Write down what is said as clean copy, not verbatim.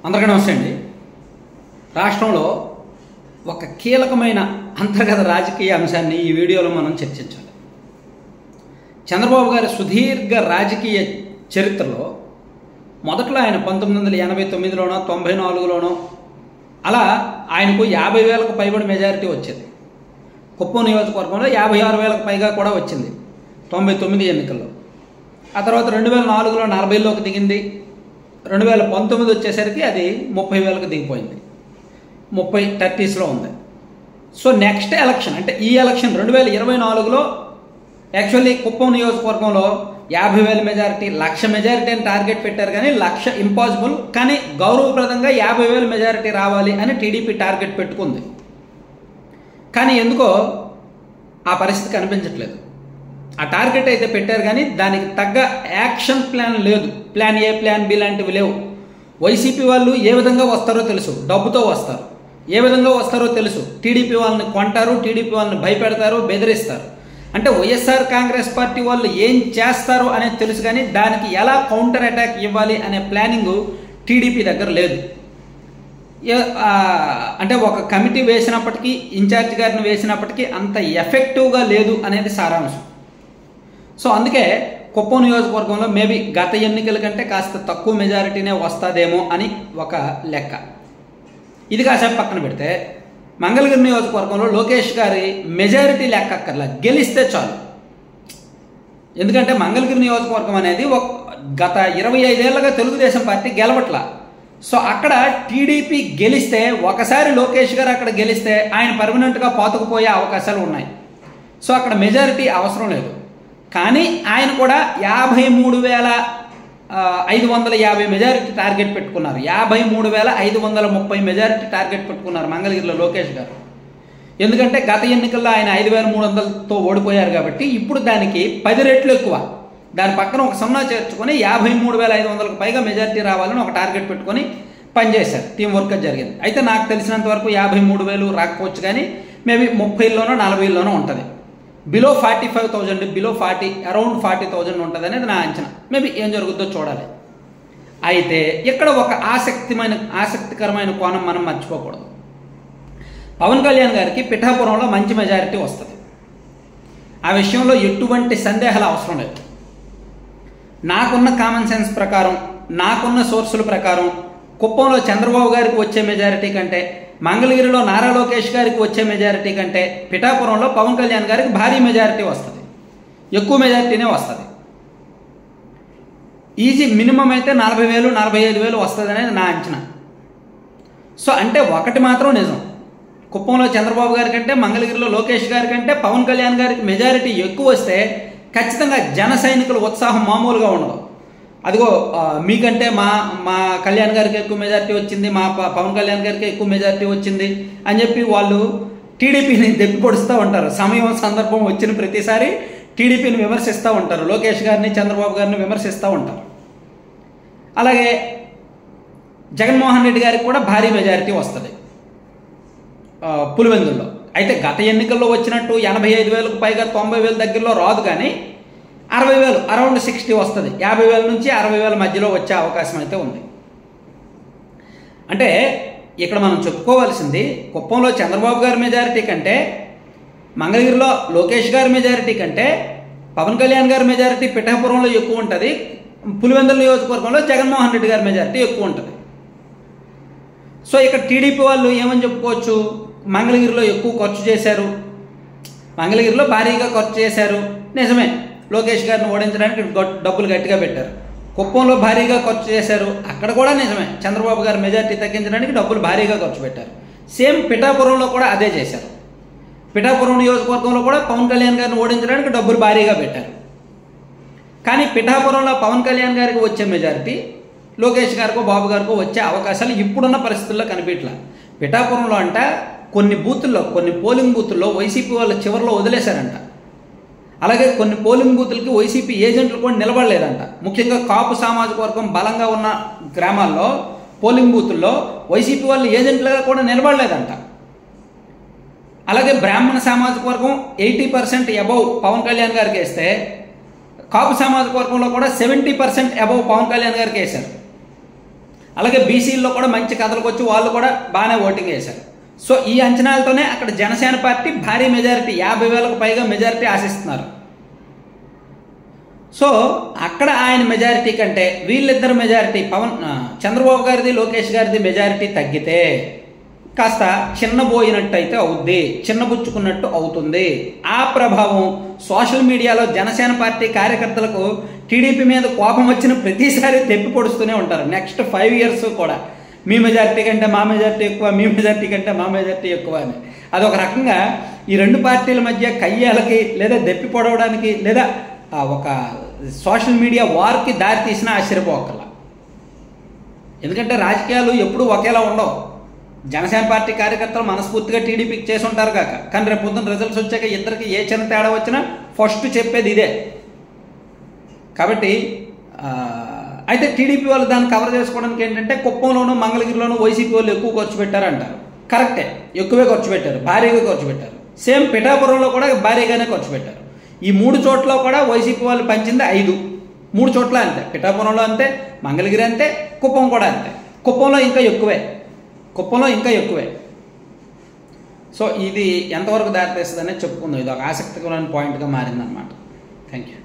అందరికీ నమస్తే అండి. రాష్ట్రంలో ఒక కీలకమైన అంతర్గత రాజకీయ అంశాన్ని ఈ వీడియోలో మనం చర్చించాలి. చంద్రబాబు గారి సుదీర్ఘ రాజకీయ చరిత్రలో మొదట్లో ఆయన 1989లోనో 94లోనో అలా ఆయనకు 50,000కు పైబడి మెజారిటీ వచ్చేది. కుప్పం నియోజకవర్గంలో 56,000కు పైగా కూడా వచ్చింది 99 ఎన్నికల్లో. ఆ తర్వాత 2004లో 40లోకి దిగింది. 2019 వచ్చేసరికి అది 30,000కు దిగిపోయింది. 30-30లో ఉంది. సో నెక్స్ట్ ఎలక్షన్ అంటే ఈ ఎలక్షన్ 2024లో యాక్చువల్లీ కుప్పం నియోజకవర్గంలో 50,000 మెజారిటీ, 1,00,000 మెజారిటీ అని టార్గెట్ పెట్టారు. కానీ 1,00,000 ఇంపాసిబుల్, కానీ గౌరవప్రదంగా 50,000 మెజారిటీ రావాలి అని టీడీపీ టార్గెట్ పెట్టుకుంది. కానీ ఎందుకో ఆ పరిస్థితి కనిపించట్లేదు. ఆ టార్గెట్ అయితే పెట్టారు కానీ దానికి తగ్గ యాక్షన్ ప్లాన్ లేదు. ప్లాన్ ఏ, ప్లాన్ బి లాంటివి లేవు. వైసీపీ వాళ్ళు ఏ విధంగా వస్తారో తెలుసు, డబ్బుతో వస్తారు. ఏ విధంగా వస్తారో తెలుసు, టీడీపీ వాళ్ళని కొంటారు, టీడీపీ వాళ్ళని భయపెడతారు, బెదిరిస్తారు. అంటే వైఎస్ఆర్ కాంగ్రెస్ పార్టీ వాళ్ళు ఏం చేస్తారు అనేది తెలుసు, కానీ దానికి ఎలా కౌంటర్ అటాక్ ఇవ్వాలి అనే ప్లానింగ్ టీడీపీ దగ్గర లేదు. అంటే ఒక కమిటీ వేసినప్పటికీ, ఇన్ఛార్జ్ గారిని వేసినప్పటికీ అంత ఎఫెక్టివ్గా లేదు అనేది సారాంశం. సో అందుకే కుప్పం నియోజకవర్గంలో మేబీ గత ఎన్నికల కంటే కాస్త తక్కువ మెజారిటీనే వస్తుందేమో అని ఒక లెక్క. ఇది కాసేపు పక్కన పెడితే మంగళగిరి నియోజకవర్గంలో లోకేష్ గారి మెజారిటీ లెక్క అక్కర్లా, గెలిస్తే చాలు. ఎందుకంటే మంగళగిరి నియోజకవర్గం అనేది గత 25 ఏళ్లుగా తెలుగుదేశం పార్టీ గెలవట్లా. సో అక్కడ టీడీపీ గెలిస్తే, ఒకసారి లోకేష్ గారు అక్కడ గెలిస్తే ఆయన పర్మనెంట్గా పాతుకుపోయే అవకాశాలు ఉన్నాయి. సో అక్కడ మెజారిటీ అవసరం లేదు. కానీ ఆయన కూడా 53,550 మెజారిటీ టార్గెట్ పెట్టుకున్నారు. 53,530 మెజారిటీ టార్గెట్ పెట్టుకున్నారు మంగళగిరిలో లోకేష్ గారు. ఎందుకంటే గత ఎన్నికల్లో ఆయన 5,300తో ఓడిపోయారు కాబట్టి ఇప్పుడు దానికి 10 రెట్లు ఎక్కువ. దాని పక్కన ఒక 0 చేర్చుకొని 53,500కు పైగా మెజారిటీ రావాలని ఒక టార్గెట్ పెట్టుకొని పనిచేశారు. టీం వర్క్ జరిగింది. అయితే నాకు తెలిసినంత వరకు 53,000 రాకపోవచ్చు, కానీ మేబీ 30లోనో 40లోనో ఉంటుంది. బిలో 45,000, బిలో 40, అరౌండ్ 40,000 ఉంటుంది అనేది నా అంచనా. మేబీ ఏం జరుగుతుందో చూడాలి. అయితే ఇక్కడ ఒక ఆసక్తికరమైన కోణం మనం మర్చిపోకూడదు. పవన్ కళ్యాణ్ గారికి పిఠాపురంలో మంచి మెజారిటీ వస్తుంది. ఆ విషయంలో ఎటువంటి సందేహాలు అవసరం లేదు. నాకున్న కామన్ సెన్స్ ప్రకారం, నాకున్న సోర్సుల ప్రకారం కుప్పంలో చంద్రబాబు గారికి వచ్చే మెజారిటీ కంటే, మంగళగిరిలో నారా లోకేష్ గారికి వచ్చే మెజారిటీ కంటే పిఠాపురంలో పవన్ కళ్యాణ్ గారికి భారీ మెజారిటీ వస్తుంది, ఎక్కువ మెజారిటీనే వస్తుంది. ఈజీ మినిమం అయితే 40,000, 45,000 వస్తుంది అనేది నా అంచనా. సో అంటే ఒకటి మాత్రం నిజం, కుప్పంలో చంద్రబాబు గారి కంటే, మంగళగిరిలో లోకేష్ గారి కంటే పవన్ కళ్యాణ్ గారికి మెజారిటీ ఎక్కువ వస్తే ఖచ్చితంగా జన సైనికుల ఉత్సాహం మామూలుగా ఉండదు. అదిగో మీకంటే మా కళ్యాణ్ గారికి ఎక్కువ మెజారిటీ వచ్చింది, మా పవన్ కళ్యాణ్ గారికి ఎక్కువ మెజారిటీ వచ్చింది అని చెప్పి వాళ్ళు టీడీపీని దెప్పి పొడుస్తూ ఉంటారు. సమయం సందర్భం వచ్చిన ప్రతిసారి టీడీపీని విమర్శిస్తూ ఉంటారు, లోకేష్ గారిని చంద్రబాబు గారిని విమర్శిస్తూ ఉంటారు. అలాగే జగన్మోహన్ రెడ్డి గారికి కూడా భారీ మెజారిటీ వస్తుంది పులివెందుల్లో. అయితే గత ఎన్నికల్లో వచ్చినట్టు 85,000కు పైగా 90,000 దగ్గరలో రాదు, కానీ 60,000, అరౌండ్ 60 వస్తుంది. 50,000 నుంచి 60,000 మధ్యలో వచ్చే అవకాశం అయితే ఉంది. అంటే ఇక్కడ మనం చెప్పుకోవాల్సింది, కుప్పంలో చంద్రబాబు గారి మెజారిటీ కంటే, మంగళగిరిలో లోకేష్ గారి మెజారిటీ కంటే పవన్ కళ్యాణ్ గారి మెజారిటీ పిఠాపురంలో ఎక్కువ ఉంటుంది. పులివెందుల నియోజకవర్గంలో జగన్మోహన్ రెడ్డి గారి మెజారిటీ ఎక్కువ ఉంటుంది. సో ఇక్కడ టీడీపీ వాళ్ళు ఏమని చెప్పుకోవచ్చు, మంగళగిరిలో ఎక్కువ ఖర్చు చేశారు, మంగళగిరిలో భారీగా ఖర్చు చేశారు, నిజమే. లోకేష్ గారిని ఓడించడానికి డబ్బులు గట్టిగా పెట్టారు. కుప్పంలో భారీగా ఖర్చు చేశారు, అక్కడ కూడా నిజమే. చంద్రబాబు గారి మెజారిటీ తగ్గించడానికి డబ్బులు భారీగా ఖర్చు పెట్టారు. సేమ్ పిఠాపురంలో కూడా అదే చేశారు. పిఠాపురం నియోజకవర్గంలో కూడా పవన్ కళ్యాణ్ గారిని ఓడించడానికి డబ్బులు భారీగా పెట్టారు. కానీ పిఠాపురంలో పవన్ కళ్యాణ్ గారికి వచ్చే మెజారిటీ లోకేష్ గారికో బాబు గారికో వచ్చే అవకాశాలు ఇప్పుడున్న పరిస్థితుల్లో కనిపించలే. పిఠాపురంలో అంట కొన్ని పోలింగ్ బూతుల్లో వైసీపీ వాళ్ళు చివరిలో వదిలేశారంట. అలాగే కొన్ని పోలింగ్ బూతులకి వైసీపీ ఏజెంట్లు కూడా నిలబడలేదంట. ముఖ్యంగా కాపు సామాజిక వర్గం బలంగా ఉన్న గ్రామాల్లో పోలింగ్ బూతుల్లో వైసీపీ వాళ్ళు ఏజెంట్లుగా కూడా నిలబడలేదంట. అలాగే బ్రాహ్మణ సామాజిక వర్గం 80% అబౌవ్ పవన్ కళ్యాణ్ గారికి వేస్తే, కాపు సామాజిక వర్గంలో కూడా 70% అబౌవ్ పవన్ కళ్యాణ్ గారికి వేశారు. అలాగే బీసీల్లో కూడా మంచి కథలకు వచ్చి వాళ్ళు కూడా బాగానే ఓటింగ్ వేశారు. సో ఈ అంచనాలతోనే అక్కడ జనసేన పార్టీ భారీ మెజారిటీ 50,000కు పైగా మెజారిటీ ఆశిస్తున్నారు. సో అక్కడ ఆయన మెజారిటీ కంటే వీళ్ళిద్దరు మెజారిటీ చంద్రబాబు గారిది లోకేష్ గారిది మెజారిటీ తగ్గితే కాస్త చిన్నబోయినట్టు అయితే అవుద్ది, చిన్నబుచ్చుకున్నట్టు అవుతుంది. ఆ ప్రభావం సోషల్ మీడియాలో జనసేన పార్టీ కార్యకర్తలకు టీడీపీ మీద కోపం వచ్చిన ప్రతిసారి తెప్పి పొడుస్తూనే ఉంటారు. నెక్స్ట్ 5 years కూడా మీ మెజారిటీ కంటే మా మెజారిటీ ఎక్కువ, మీ మెజారిటీ కంటే మా మెజారిటీ ఎక్కువ అని. అదొక రకంగా ఈ రెండు పార్టీల మధ్య కయ్యాలకి లేదా దెప్పి పొడవడానికి లేదా ఒక సోషల్ మీడియా వార్కి దారి తీసినా ఆశ్చర్యపోకల. ఎందుకంటే రాజకీయాలు ఎప్పుడూ ఒకేలా ఉండవు. జనసేన పార్టీ కార్యకర్తలు మనస్ఫూర్తిగా టీడీపీకి చేసి ఉంటారు కాక, కానీ రేపు పొద్దున్న రిజల్ట్స్ వచ్చాక ఇద్దరికి ఏ చిన్న తేడా వచ్చినా ఫస్ట్ చెప్పేది ఇదే. కాబట్టి అయితే టీడీపీ వాళ్ళు దాన్ని కవర్ చేసుకోవడానికి ఏంటంటే కుప్పంలోనూ మంగళగిరిలోనూ వైసీపీ వాళ్ళు ఎక్కువ ఖర్చు పెట్టారంటారు. కరెక్టే, ఎక్కువే ఖర్చు పెట్టారు, భారీగా ఖర్చు పెట్టారు. సేమ్ పిఠాపురంలో కూడా భారీగానే ఖర్చు పెట్టారు. ఈ 3 చోట్ల కూడా వైసీపీ వాళ్ళు పంచింది 5, 3 చోట్ల అంతే. పిఠాపురంలో అంతే, మంగళగిరి అంతే, కుప్పం కూడా అంతే. కుప్పంలో ఇంకా ఎక్కువే. సో ఇది ఎంతవరకు దారితీస్తుందనే చెప్పుకుందాం. ఇది ఒక ఆసక్తికరమైన పాయింట్గా మారిందన్నమాట. Thank you.